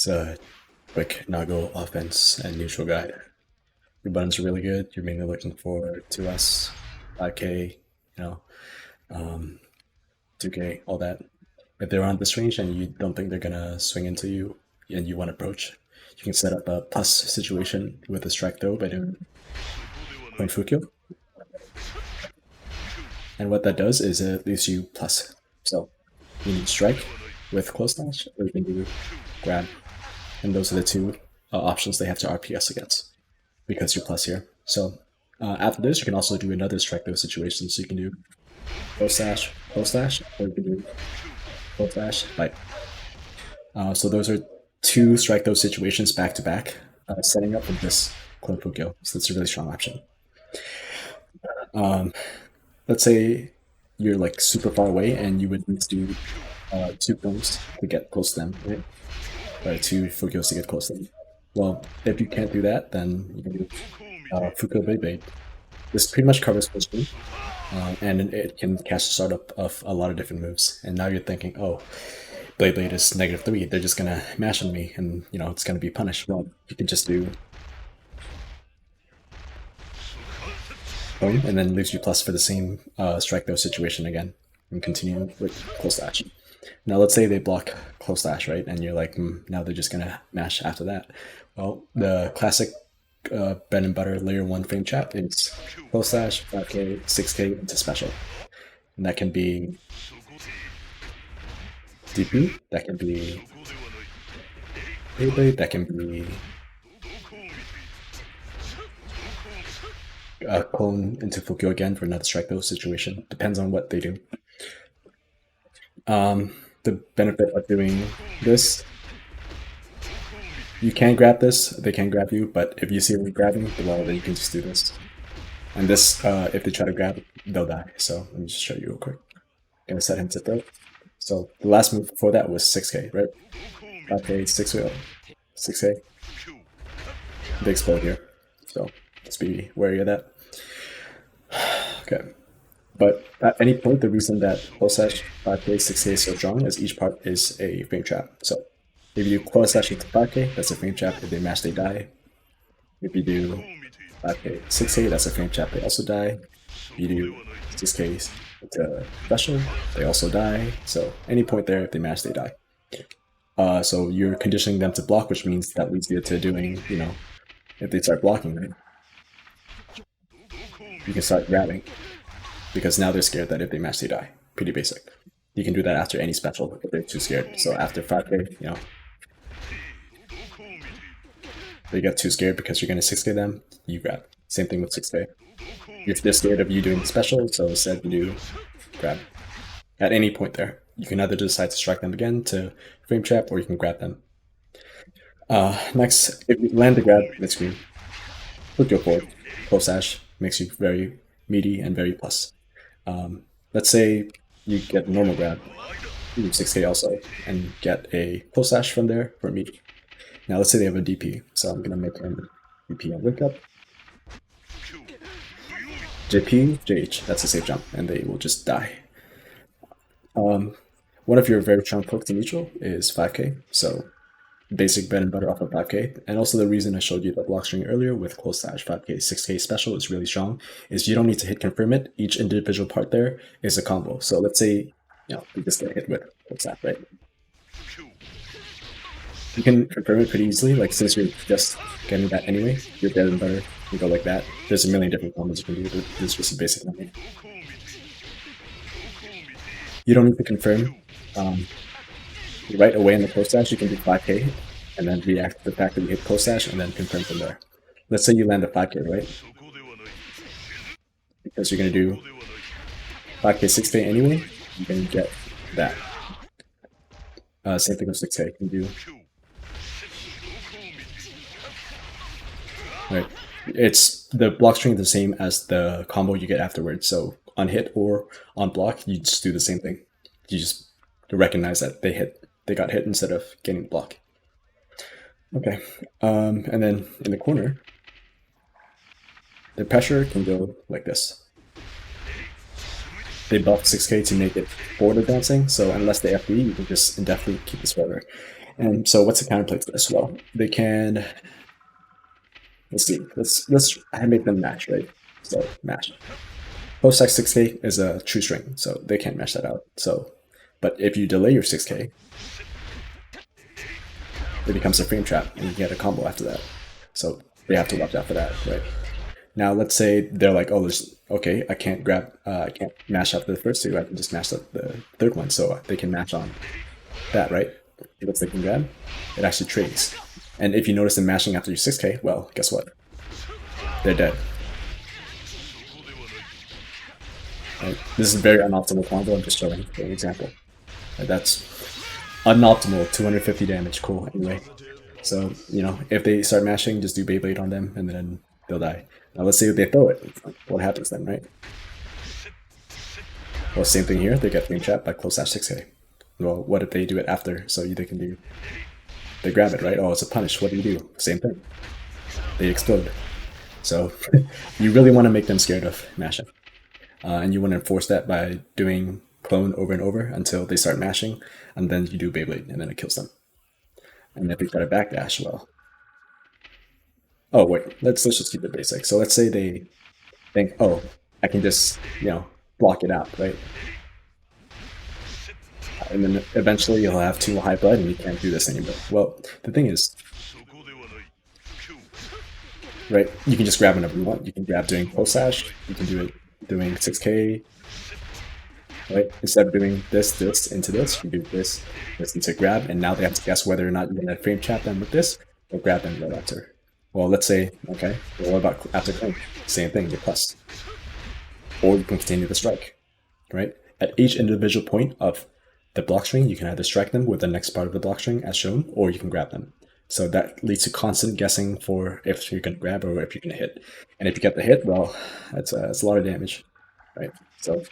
It's a quick Nago offense and neutral guide. Your buttons are really good. You're mainly looking for 2S, 5K, 2K, all that. If they're on this range and you don't think they're gonna swing into you and you want to approach, you can set up a plus situation with a strike throw by doing point fukyo. And what that does is it leaves you plus. So you need strike with close dash, or you can do grab. And those are the two options they have to RPS against because you're plus here. So after this, you can also do another strike throw situation. So you can do close dash, or you can do close dash, bite. So those are two strike throw situations back to back, setting up with this clone fukyo. So that's a really strong option. Let's say you're like super far away and you would need to do two clones to get close to them, right? Or two fukyos to get close to them. Well, if you can't do that, then you can do fukyo blade. This pretty much covers full screen, and it can catch the startup of a lot of different moves. And now you're thinking, oh, blade is -3. They're just gonna mash on me, and it's gonna be punished. Well, you can just do boom, and then leaves you plus for the same strike throw situation again, and continue with close dash. Now let's say they block close dash, right? And you're like, now they're just gonna mash after that. Well, the classic bread and butter layer 1 frame trap is close dash, 5K, 6K into special. And that can be DP, that can be Beyblade, that can be clone into fukyo again for another strike throw situation. Depends on what they do. The benefit of doing this, you can grab this, they can grab you, but if you see them grabbing, well, then you can just do this. And this, if they try to grab, they'll die. So let me just show you real quick. Gonna set him to throw. So the last move before that was 6K, right? 5K, 6K, 6K. They explode here. So just be wary of that. Okay. But at any point, the reason that close dash 5K, 6K is so strong is each part is a frame trap. So if you close dash into 5K, that's a frame trap. If they mash, they die. If you do 5K, 6K, that's a frame trap. They also die. If you do 6K to special, they also die. So any point there, if they mash, they die. So you're conditioning them to block, which means that leads you to doing, if they start blocking, right? You can start grabbing. Because now they're scared that if they mash, they die. Pretty basic. You can do that after any special if they're too scared. So after 5K, they get too scared because you're going to 6K them, you grab. Same thing with 6K. If they're scared of you doing the special, so instead you do grab. At any point there, you can either decide to strike them again to frame trap, or you can grab them. Next, if you land the grab, midscreen. Put your forward. Close dash makes you very meaty and very plus. Let's say you get normal grab, you do 6K also, and get a close dash from there for meaty. Now let's say they have a DP, so I'm gonna make them DP and wake up. JP, JH, that's a safe jump, and they will just die. One of your very strong pokes in neutral is 5K, so basic bread and butter off of 5K. And also the reason I showed you the block string earlier with close dash 5K, 6K special is really strong, is you don't need to hit confirm it. Each individual part there is a combo. So let's say, we just get hit with close dash, right? You can confirm it pretty easily, like since you're just getting that anyway, your bread and butter, you go like that. There's a million different combos you can do, but this is just a basic one. You don't need to confirm. Right away in the close dash, you can do 5K and then react to the fact that you hit close dash and then confirm from there. Let's say you land a 5K, right? Because you're going to do 5K, 6K anyway, you can get that. Same thing with 6K. You can do. Right. It's the block string is the same as the combo you get afterwards. So on hit or on block, you just do the same thing. You just recognize that they got hit instead of getting the block. Okay, and then in the corner, the pressure can go like this. They buffed 6K to make it forward advancing, so unless they FD, you can just indefinitely keep this forever. And so what's the counterplay to this? Well, they can, let's see, let's make them match, right? So match. Post X 6K is a true string, so they can't match that out. So, but if you delay your 6K, it becomes a frame trap and you get a combo after that. So they have to watch out for that, right? Now let's say they're like, oh, okay, I can't grab, I can't mash up the first two, I can just mash up the third one, so they can match on that, right? It looks like they can grab, it actually trades. And if you notice them mashing after your 6K, well, guess what? They're dead. Right? This is a very unoptimal combo, I'm just showing for an example. Right? That's unoptimal, 250 damage, cool, anyway. So, you know, if they start mashing, just do Beyblade on them, and then they'll die. Now let's say they throw it. What happens then, right? Well, same thing here. They get frame trap by close dash 6K. Well, what if they do it after? So they can do, they grab it, right? Oh, it's a punish. What do? Same thing. They explode. So you really want to make them scared of mashing. And you want to enforce that by doing clone over and over until they start mashing, and then you do Beyblade, and then it kills them. And if they try to backdash, well, oh wait, let's just keep it basic. So let's say they think, oh, I can just, you know, block it out, right? And then eventually you'll have too high blood and you can't do this anymore. Well, the thing is, right, you can just grab whenever you want. You can grab doing post sash, you can do it doing 6K, right? Instead of doing this into this, you do this into grab, and now they have to guess whether or not you're gonna frame trap them with this or grab them right after. Well, let's say, okay, well, what about after clone? Same thing, get plus. Or you can continue the strike, right? At each individual point of the block string, you can either strike them with the next part of the block string as shown, or you can grab them. So that leads to constant guessing for if you're going to grab or if you're going to hit. And if you get the hit, well, that's a lot of damage, right? So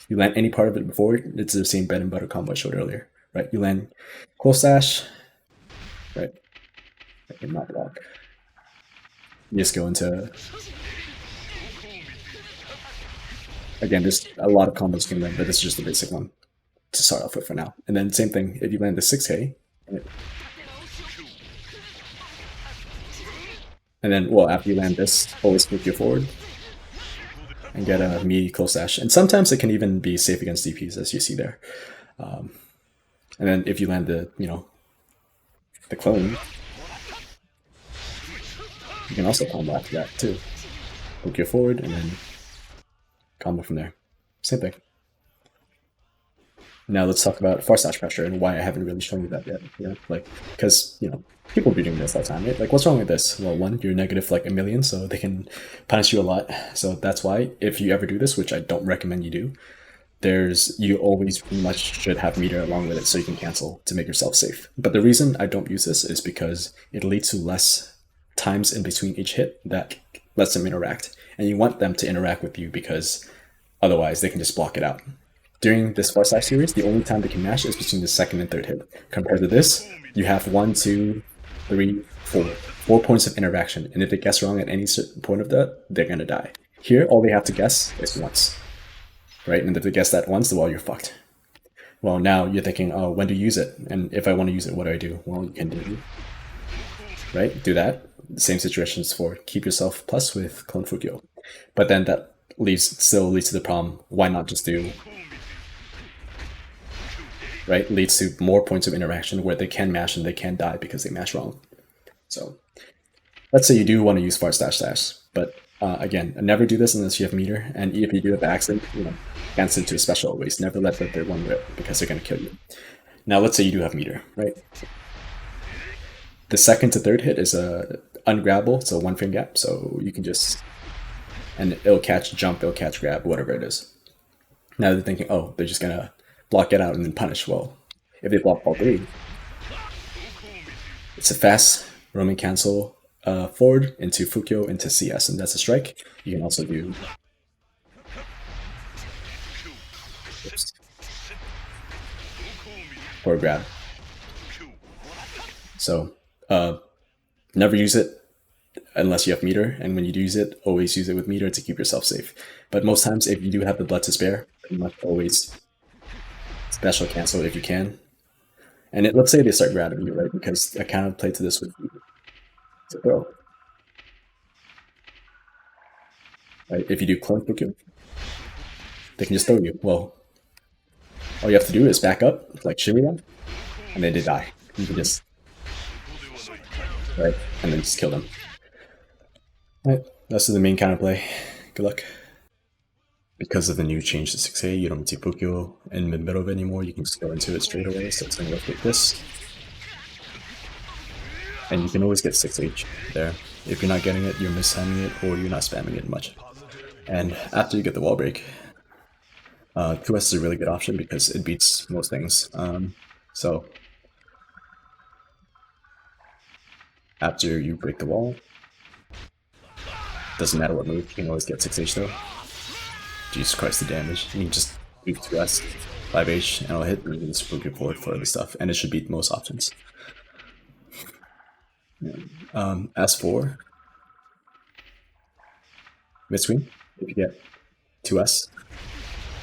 you land any part of it before, it's the same bread and butter combo I showed earlier, right? You land close dash, right? Not block. You just go into, again, there's a lot of combos you can land, but this is just the basic one to start off with for now. And then same thing, if you land the 6K, right? And then, well, after you land this, always move you forward and get a meaty close dash. And sometimes it can even be safe against DPs, as you see there. And then if you land the, you know, the clone, you can also combo after that too. Hook you forward and then combo from there. Same thing. Now let's talk about far slash pressure and why I haven't really shown you that yet. You know, like, because, you know, people be doing this all the time, right? Like, what's wrong with this? Well, one, you're negative like a million, so they can punish you a lot. So that's why if you ever do this, which I don't recommend you do, you always pretty much should have meter along with it so you can cancel to make yourself safe. But the reason I don't use this is because it leads to less times in between each hit that lets them interact. And you want them to interact with you because otherwise they can just block it out. During this far side series, the only time they can mash is between the second and third hit. Compared to this, you have 1, 2, 3, 4. 4 points of interaction. And if they guess wrong at any certain point of that, they're going to die. Here, all they have to guess is once. Right? And if they guess that once, well, you're fucked. Well, now you're thinking, oh, when to use it? And if I want to use it, what do I do? Well, you can do, right? Do that. The same situations for keep yourself plus with clone fukyo. But then that still leads to the problem, why not just do, right? Leads to more points of interaction where they can mash and they can die because they mash wrong. So let's say you do want to use far slash slash, but again, never do this unless you have meter, and if you do it by accident, you know, cancel into a special always. Never let the third one rip because they're going to kill you. Now let's say you do have meter, right? The second to third hit is ungrabbable, so 1 frame gap, so you can just, and it'll catch jump, it'll catch grab, whatever it is. Now they're thinking, oh, they're just gonna block it out and then punish. Well, if they block all 3, it's a fast roaming cancel forward into fukyo into CS, and that's a strike. You can also do, oops, or grab. So never use it unless you have meter, and when you do use it, always use it with meter to keep yourself safe. But most times, if you do have the blood to spare, pretty much always special cancel if you can. And let's say they start grabbing you, right? Because a counterplay to this would be to throw. Right? If you do clone fukyo, they can just throw you. Well, all you have to do is back up, like shimmy them, and then they die. You can just, right, and then just kill them. Right, that's the main counterplay. Good luck. Because of the new change to 6A, you don't need fukyo in mid-middle of it anymore. You can just go into it straight away, so it's going to look like this. And you can always get 6H there. If you're not getting it, you're mistiming it, or you're not spamming it much. And after you get the wall break, 2S is a really good option because it beats most things. So after you break the wall, doesn't matter what move, you can always get 6H though. Jesus Christ, the damage. You can just do 2S, 5H, and it'll hit, and you can just fukyo forward for other stuff, and it should beat most options. As for midscreen, if you get 2S,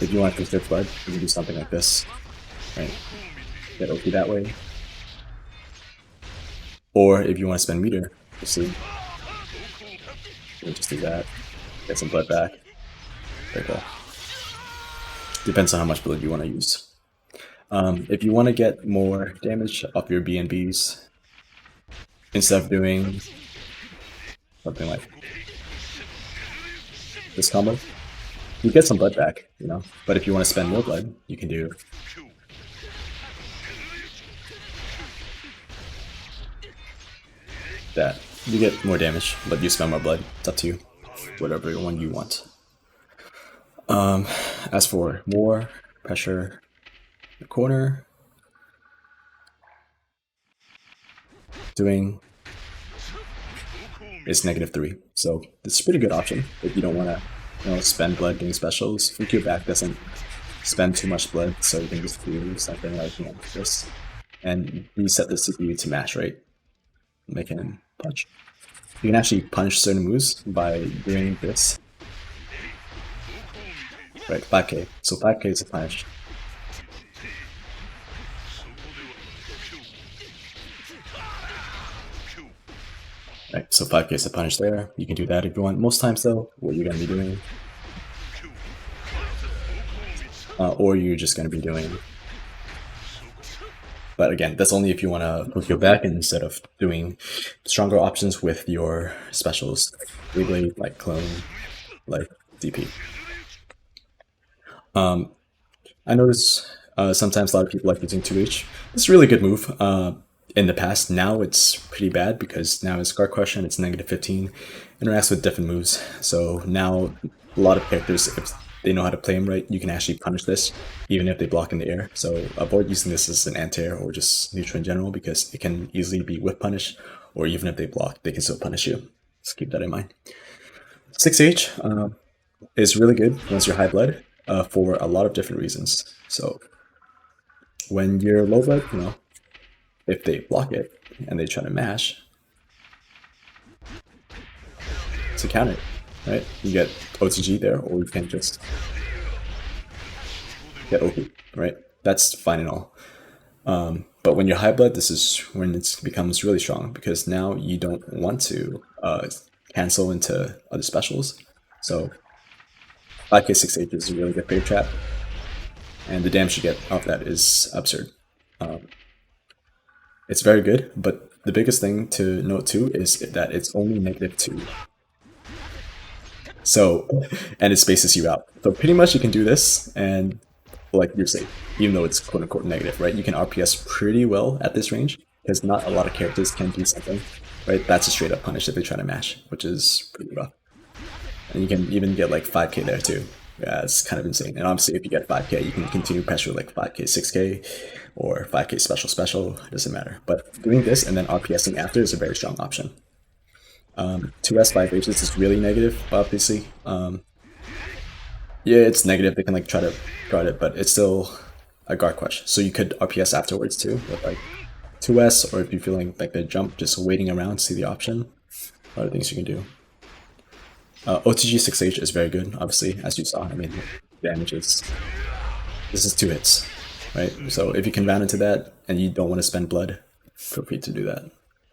if you want to preserve blood, you can do something like this, right? Get OP that way. Or if you want to spend meter, you see, you just do that, get some blood back. Very cool. Depends on how much blood you want to use. If you want to get more damage off your bnbs, instead of doing something like this combo, you get some blood back, you know. But if you want to spend more blood, you can do that. You get more damage, but you spend more blood. It's up to you. Whatever one you want. As for more pressure in the corner, doing is -3. So it's a pretty good option if you don't want to spend blood doing specials. Fukyo back doesn't spend too much blood, so you can just do something like this. And you set the CPU to mash, right? Make him punch. You can actually punish certain moves by doing this. Right, 5k. So 5k is a punish. Right, so 5k is a punish there. You can do that if you want. Most times though, what you're going to be doing, or you're just going to be doing, but again, that's only if you want to fukyo back instead of doing stronger options with your specials, like Reblade, like Clone, like DP. I notice sometimes a lot of people like using 2H. It's a really good move. In the past, now it's pretty bad because now it's Guard Crush and it's -15, interacts with different moves. So now a lot of characters, if they know how to play them right, you can actually punish this even if they block in the air. So avoid using this as an anti-air or just neutral in general because it can easily be whip punish, or even if they block, they can still punish you. Just keep that in mind. 6H is really good once you're high blood for a lot of different reasons. So when you're low blood, if they block it and they try to mash, it's a counter, right? You get OTG there, or you can just get OP, right? That's fine and all. But when you're high blood, this is when it becomes really strong because now you don't want to cancel into other specials. So 5k 6H is a really good bait trap, and the damage you get off that is absurd. It's very good, but the biggest thing to note too is that it's only -2. So, and it spaces you out. So pretty much you can do this and like you're safe, even though it's quote unquote negative, right? You can RPS pretty well at this range because not a lot of characters can do something, right? That's a straight up punish if they try to mash, which is pretty rough. And you can even get like 5k there too. Yeah, it's kind of insane. And obviously if you get 5k, you can continue pressure like 5k, 6k, or 5k special, doesn't matter. But doing this and then RPSing after is a very strong option. 2S 5H is really negative, obviously. Yeah, it's negative. They can like try to guard it, but it's still a guard crush. So you could RPS afterwards too, with like 2S, or if you're feeling like the jump, just waiting around, see the option. A lot of things you can do. OTG 6H is very good, obviously, as you saw. I mean, damage is... This is 2 hits. right? So if you can round into that and you don't want to spend blood, feel free to do that.